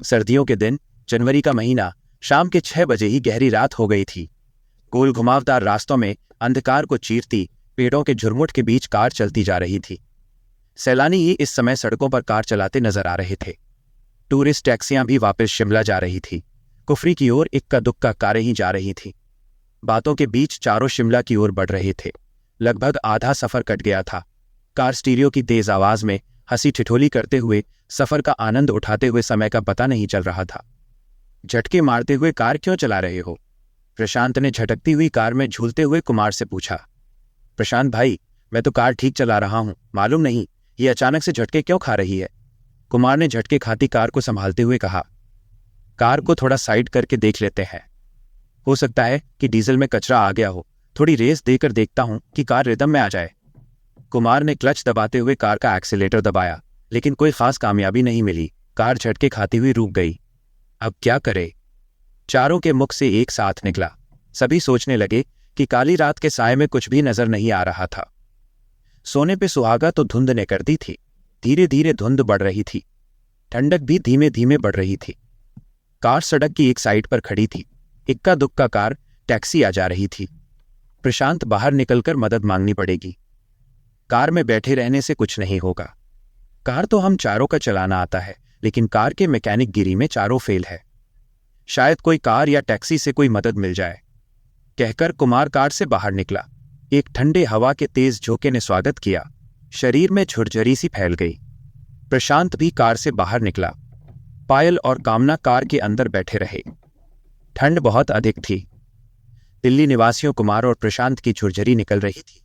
सर्दियों के दिन, जनवरी का महीना, शाम के 6 बजे ही गहरी रात हो गई थी। गोल घुमावदार रास्तों में अंधकार को चीरती पेड़ों के झुरमुट के बीच कार चलती जा रही थी। सैलानी ही इस समय सड़कों पर कार चलाते नजर आ रहे थे। टूरिस्ट टैक्सियां भी वापस शिमला जा रही थी। कुफरी की ओर इक्का दुक्का कारें ही जा रही थीं। बातों के बीच चारों शिमला की ओर बढ़ रहे थे। लगभग आधा सफर कट गया था। कार स्टीरियो की तेज आवाज में हंसी ठिठोली करते हुए सफर का आनंद उठाते हुए समय का पता नहीं चल रहा था। झटके मारते हुए कार क्यों चला रहे हो? प्रशांत ने झटकती हुई कार में झूलते हुए कुमार से पूछा। प्रशांत भाई, मैं तो कार ठीक चला रहा हूं, मालूम नहीं ये अचानक से झटके क्यों खा रही है? कुमार ने झटके खाती कार को संभालते हुए कहा। कार को थोड़ा साइड करके देख लेते हैं, हो सकता है कि डीजल में कचरा आ गया हो। थोड़ी रेस देकर देखता हूं कि कार रिदम में आ जाए। कुमार ने क्लच दबाते हुए कार का एक्सीलेटर दबाया, लेकिन कोई खास कामयाबी नहीं मिली। कार झटके खाती हुई रुक गई। अब क्या करे? चारों के मुख से एक साथ निकला। सभी सोचने लगे कि काली रात के साए में कुछ भी नजर नहीं आ रहा था। सोने पे सुहागा तो धुंध ने कर दी थी। धीरे धीरे धुंध बढ़ रही थी। ठंडक भी धीमे धीमे बढ़ रही थी। कार सड़क की एक साइड पर खड़ी थी। इक्का दुक्का कार टैक्सी आ जा रही थी। प्रशांत बाहर निकलकर मदद मांगनी पड़ेगी। कार में बैठे रहने से कुछ नहीं होगा। कार तो हम चारों का चलाना आता है, लेकिन कार के मैकेनिक गिरी में चारों फेल है। शायद कोई कार या टैक्सी से कोई मदद मिल जाए, कहकर कुमार कार से बाहर निकला। एक ठंडे हवा के तेज झोंके ने स्वागत किया। शरीर में झुरझुरी सी फैल गई। प्रशांत भी कार से बाहर निकला। पायल और कामना कार के अंदर बैठे रहे। ठंड बहुत अधिक थी। दिल्ली निवासियों कुमार और प्रशांत की झुरझुरी निकल रही थी।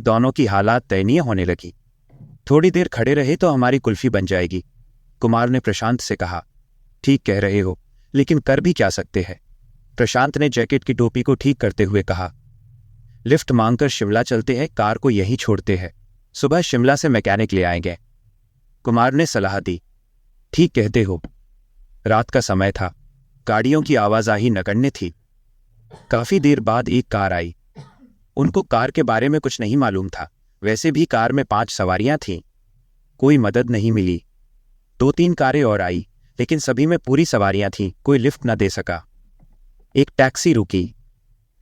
दोनों की हालात दयनीय होने लगी। थोड़ी देर खड़े रहे तो हमारी कुल्फी बन जाएगी, कुमार ने प्रशांत से कहा। ठीक कह रहे हो, लेकिन कर भी क्या सकते हैं? प्रशांत ने जैकेट की टोपी को ठीक करते हुए कहा। लिफ्ट मांगकर शिमला चलते हैं, कार को यहीं छोड़ते हैं। सुबह शिमला से मैकेनिक ले आएंगे, कुमार ने सलाह दी। ठीक कहते हो। रात का समय था। गाड़ियों की आवाजाही नगण्य थी। काफी देर बाद एक कार आई। उनको कार के बारे में कुछ नहीं मालूम था। वैसे भी कार में 5 सवारियां थीं। कोई मदद नहीं मिली। 2-3 कारें और आई, लेकिन सभी में पूरी सवारियां थीं। कोई लिफ्ट न दे सका। एक टैक्सी रुकी।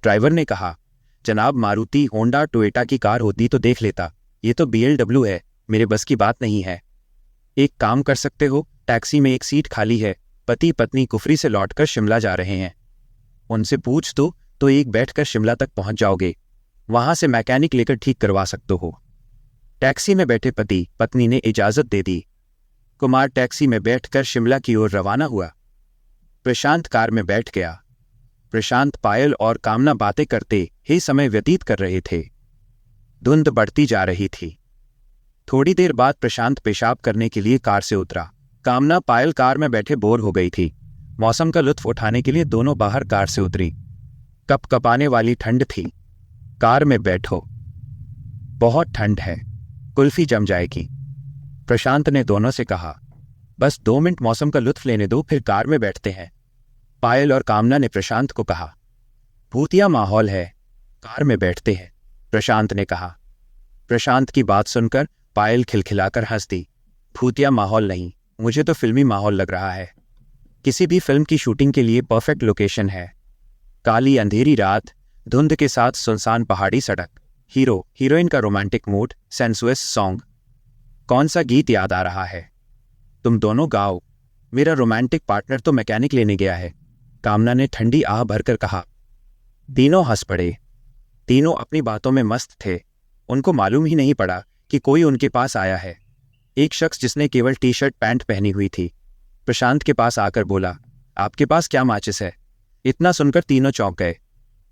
ड्राइवर ने कहा, जनाब मारुति, होंडा, टोयोटा की कार होती तो देख लेता। ये तो BLW है, मेरे बस की बात नहीं है। एक काम कर सकते हो, टैक्सी में एक सीट खाली है। पति पत्नी कुफरी से लौटकर शिमला जा रहे हैं। उनसे पूछ दो तो एक बैठकर शिमला तक पहुंच जाओगे। वहां से मैकेनिक लेकर ठीक करवा सकते हो। टैक्सी में बैठे पति पत्नी ने इजाजत दे दी। कुमार टैक्सी में बैठकर शिमला की ओर रवाना हुआ। प्रशांत कार में बैठ गया। प्रशांत, पायल और कामना बातें करते ही समय व्यतीत कर रहे थे। धुंध बढ़ती जा रही थी। थोड़ी देर बाद प्रशांत पेशाब करने के लिए कार से उतरा। कामना, पायल कार में बैठे बोर हो गई थी। मौसम का लुत्फ उठाने के लिए दोनों बाहर कार से उतरी। कपकपाने वाली ठंड थी। कार में बैठो, बहुत ठंड है, कुल्फी जम जाएगी, प्रशांत ने दोनों से कहा। बस 2 मिनट मौसम का लुत्फ लेने दो, फिर कार में बैठते हैं, पायल और कामना ने प्रशांत को कहा। भूतिया माहौल है, कार में बैठते हैं, प्रशांत ने कहा। प्रशांत की बात सुनकर पायल खिलखिलाकर हंस दी। भूतिया माहौल नहीं, मुझे तो फिल्मी माहौल लग रहा है। किसी भी फिल्म की शूटिंग के लिए परफेक्ट लोकेशन है। काली अंधेरी रात, धुंध के साथ सुनसान पहाड़ी सड़क, हीरो हीरोइन का रोमांटिक मूड, सेंसुअस सॉन्ग। कौन सा गीत याद आ रहा है? तुम दोनों गाओ। मेरा रोमांटिक पार्टनर तो मैकेनिक लेने गया है, कामना ने ठंडी आह भरकर कहा। तीनों हंस पड़े। तीनों अपनी बातों में मस्त थे। उनको मालूम ही नहीं पड़ा कि कोई उनके पास आया है। एक शख्स जिसने केवल टी-शर्ट पैंट पहनी हुई थी, प्रशांत के पास आकर बोला, आपके पास क्या माचिस है? इतना सुनकर तीनों चौंक गए।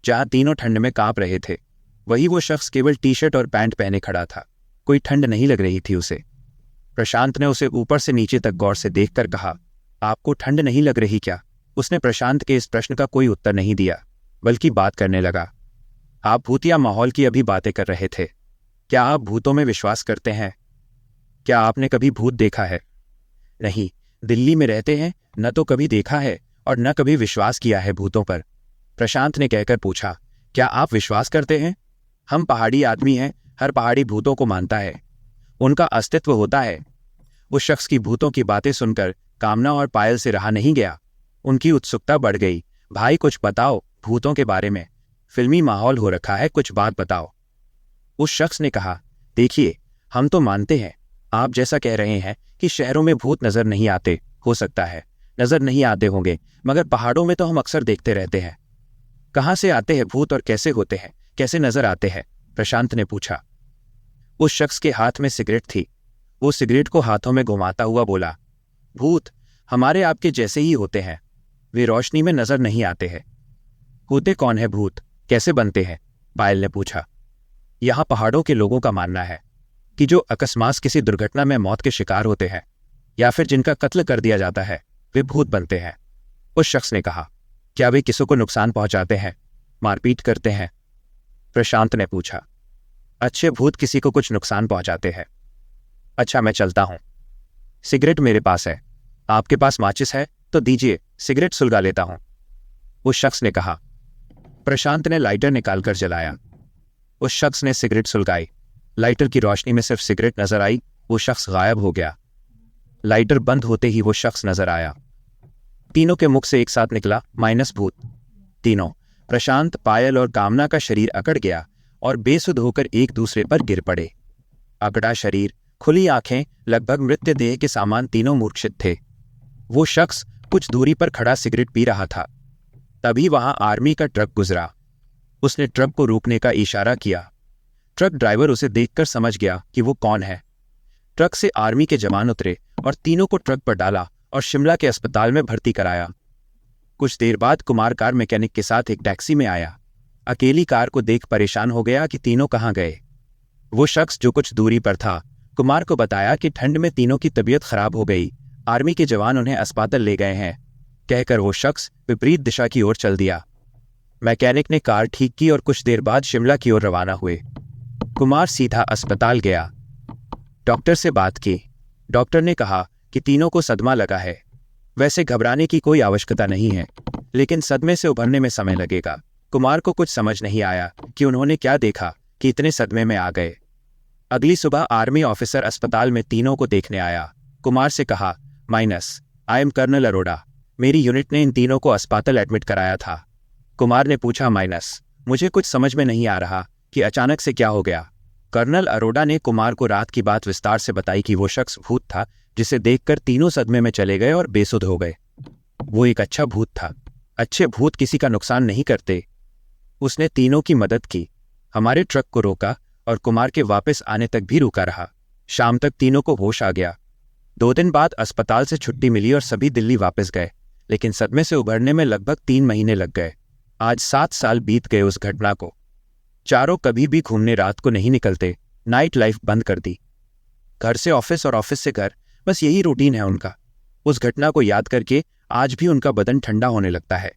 जहां तीनों ठंड में कांप रहे थे, वही वो शख्स केवल टी-शर्ट और पैंट पहने खड़ा था। कोई ठंड नहीं लग रही थी उसे। प्रशांत ने उसे ऊपर से नीचे तक गौर से देखकर कहा, आपको ठंड नहीं लग रही क्या? उसने प्रशांत के इस प्रश्न का कोई उत्तर नहीं दिया, बल्कि बात करने लगा। आप भूतिया माहौल की अभी बातें कर रहे थे। क्या आप भूतों में विश्वास करते हैं? क्या आपने कभी भूत देखा है? नहीं, दिल्ली में रहते हैं, न तो कभी देखा है और न कभी विश्वास किया है भूतों पर, प्रशांत ने कहकर पूछा। क्या आप विश्वास करते हैं? हम पहाड़ी आदमी हैं, हर पहाड़ी भूतों को मानता है, उनका अस्तित्व होता है। उस शख्स की भूतों की बातें सुनकर कामना और पायल से रहा नहीं गया। उनकी उत्सुकता बढ़ गई। भाई कुछ बताओ भूतों के बारे में, फिल्मी माहौल हो रखा है, कुछ बात बताओ। उस शख्स ने कहा, देखिए हम तो मानते हैं आप जैसा कह रहे हैं कि शहरों में भूत नजर नहीं आते, हो सकता है नजर नहीं आते होंगे, मगर पहाड़ों में तो हम अक्सर देखते रहते हैं। कहाँ से आते हैं भूत और कैसे होते हैं, कैसे नजर आते हैं? प्रशांत ने पूछा। उस शख्स के हाथ में सिगरेट थी। वो सिगरेट को हाथों में घुमाता हुआ बोला, भूत हमारे आपके जैसे ही होते हैं, वे रोशनी में नजर नहीं आते हैं। होते कौन है भूत, कैसे बनते हैं? पायल ने पूछा। यहाँ पहाड़ों के लोगों का मानना है कि जो अकस्मात किसी दुर्घटना में मौत के शिकार होते हैं या फिर जिनका कत्ल कर दिया जाता है, वे भूत बनते हैं। उस शख्स ने कहा, क्या वे किसी को नुकसान पहुंचाते हैं, मारपीट करते हैं? प्रशांत ने पूछा। अच्छे भूत किसी को कुछ नुकसान पहुंचाते हैं। अच्छा मैं चलता हूं, सिगरेट मेरे पास है, आपके पास माचिस है तो दीजिए, सिगरेट सुलगा लेता हूं। उस शख्स ने कहा। प्रशांत ने लाइटर निकालकर जलाया। उस शख्स ने सिगरेट सुलगाई। लाइटर की रोशनी में सिर्फ सिगरेट नजर आई। वो शख्स गायब हो गया। लाइटर बंद होते ही वो शख्स नजर आया। तीनों के मुख से एक साथ निकला, माइनस भूत। तीनों, प्रशांत, पायल और कामना का शरीर अकड़ गया और बेसुध होकर एक दूसरे पर गिर पड़े। अकड़ा शरीर, खुली आंखें, लगभग मृत्यु देह के सामान, तीनों मूर्छित थे। वो शख्स कुछ दूरी पर खड़ा सिगरेट पी रहा था। तभी वहां आर्मी का ट्रक गुजरा। उसने ट्रक को रोकने का इशारा किया। ट्रक ड्राइवर उसे देखकर समझ गया कि वो कौन है। ट्रक से आर्मी के जवान उतरे और तीनों को ट्रक पर डाला और शिमला के अस्पताल में भर्ती कराया। कुछ देर बाद कुमार कार मैकेनिक के साथ एक टैक्सी में आया। अकेली कार को देख परेशान हो गया कि तीनों कहाँ गए। वो शख्स जो कुछ दूरी पर था कुमार को बताया कि ठंड में तीनों की तबीयत खराब हो गई, आर्मी के जवान उन्हें अस्पताल ले गए हैं। कहकर वो शख्स विपरीत दिशा की ओर चल दिया। मैकेनिक ने कार ठीक की और कुछ देर बाद शिमला की ओर रवाना हुए। कुमार सीधा अस्पताल गया। डॉक्टर से बात की। डॉक्टर ने कहा कि तीनों को सदमा लगा है। वैसे घबराने की कोई आवश्यकता नहीं है, लेकिन सदमे से उभरने में समय लगेगा। कुमार को कुछ समझ नहीं आया कि उन्होंने क्या देखा कि इतने सदमे में आ गए। अगली सुबह आर्मी ऑफिसर अस्पताल में तीनों को देखने आया। कुमार से कहा, minus, I am colonel Arora, मेरी यूनिट ने इन तीनों को अस्पताल एडमिट कराया था। कुमार ने पूछा, माइनस, मुझे कुछ समझ में नहीं आ रहा कि अचानक से क्या हो गया। कर्नल अरोड़ा ने कुमार को रात की बात विस्तार से बताई कि वो शख्स भूत था जिसे देखकर तीनों सदमे में चले गए और बेसुध हो गए। वो एक अच्छा भूत था। अच्छे भूत किसी का नुकसान नहीं करते। उसने तीनों की मदद की, हमारे ट्रक को रोका और कुमार के वापस आने तक भी रुका रहा। शाम तक तीनों को होश आ गया। 2 दिन बाद अस्पताल से छुट्टी मिली और सभी दिल्ली वापस गए, लेकिन सदमे से उभरने में लगभग 3 महीने लग गए। आज 7 साल बीत गए उस घटना को। चारों कभी भी घूमने रात को नहीं निकलते, नाइट लाइफ बंद कर दी। घर से ऑफिस और ऑफिस से घर, बस यही रूटीन है उनका। उस घटना को याद करके आज भी उनका बदन ठंडा होने लगता है।